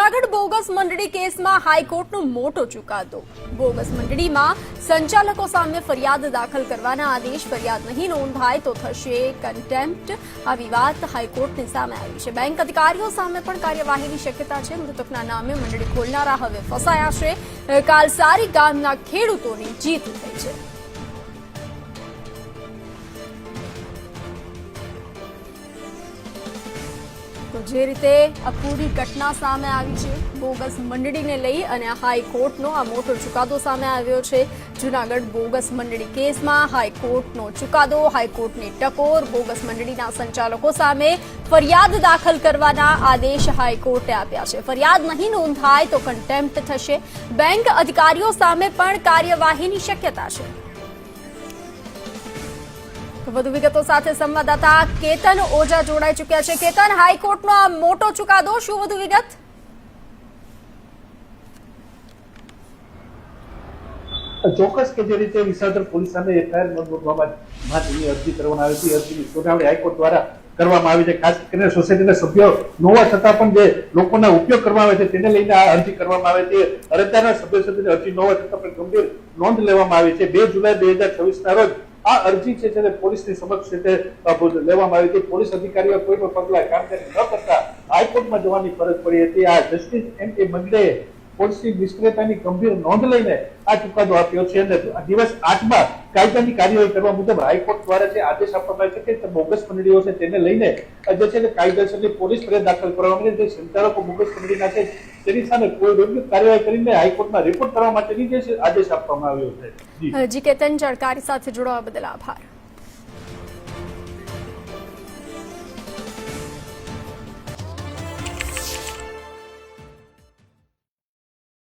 Junagadh bogus મંડળી કેસમાં હાઈકોર્ટનો મોટો ચુકાદો। બોગસ મંડળીમાં સંચાલકો સામે ફરિયાદ દાખલ કરવાના આદેશ। ફરિયાદ નહીં નોંધાય તો થશે કન્ટેમ્પ્ટ। આવી વાત હાઈકોર્ટની સામે આવી છે। બેંક અધિકારીઓ સામે પણ કાર્યવાહીની શક્યતા છે। મૃતકના નામે મંડળી ખોલનારા હવે ફસાયા છે। કાલસારી ગામના ખેડૂતોની જીત થઈ છે। તો જે રીતે આ પૂરી ઘટના સામે આવી છે બોગસ મંડળીને લઈ અને હાઈકોર્ટનો આ મોટો ચુકાદો સામે આવ્યો છે। જૂનાગઢ બોગસ મંડળી કેસમાં હાઈકોર્ટનો ચુકાદો, હાઈકોર્ટની ટકોર। બોગસ મંડળીના સંચાલકો સામે ફરિયાદ દાખલ કરવાના આદેશ હાઈકોર્ટે આપ્યા છે। ફરિયાદ નહીં નોંધાય તો કન્ટેમ્પ્ટ થશે। બેંક અધિકારીઓ સામે પણ કાર્યવાહીની શક્યતા છે। વધુ વિગતો સાથે સંવાદદાતા કેતન ઓઝા જોડાઈ ચૂક્યા છે। કેતન, હાઈકોર્ટનો આ મોટો ચુકાદો, શું વધુ વિગત? ચોક્કસ કે જે રીતે વિસાવદર પોલીસ સામે એફઆઈઆર નોંધવામાં માટેની અરજી કરવામાં આવી હતી, અરજીની સુનાવણી હાઈકોર્ટ દ્વારા કરવામાં આવી છે। ખાસ કરીને સોસાયટીના સભ્યો ન હોવા છતાં પણ જે લોકોના ઉપયોગ કરવામાં આવે છે તેને લઈને આ અરજી કરવામાં આવે છે। અરજદારના સભ્ય સભ્યની અરજી ન હોવા છતાં પણ ગંભીર નોંધ લેવામાં આવી છે। 2 જુલાઈ 2026ના રોજ આ અરજી છે તે પોલીસની સમક્ષ લેવામાં આવી હતી। પોલીસ અધિકારીઓ કોઈ પણ પગલા કામગીરી ન કરતા હાઈકોર્ટમાં જવાની ફરજ પડી હતી। આ જસ્ટિસ M.A. મંગળે પોલીસની નિષ્ક્રિયતાની ગંભીર નોંધ લઈને આ ચુકાદો આપ્યો છે અને દિવસ 8માં કાયદાની કાર્યવાહી કરવા મુજબ હાઈકોર્ટ દ્વારા જે આદેશ આપવામાં આવ્યો છે કે બોગસ મંડળીઓ છે તેને લઈને જે છે કાયદેસરની પોલીસ ફરિયાદ દાખલ કરવામાં આવી છે। જે સંચાલકો બોગસ મંડળીના છે તેની સામે કોઈ યોગ્ય કાર્યવાહી કરીને હાઈકોર્ટમાં રિપોર્ટ કરવા માટેની જે આદેશ આપવામાં આવ્યો છે। જી કેતન, જાણકારી સાથે જોડાવા બદલ આભાર।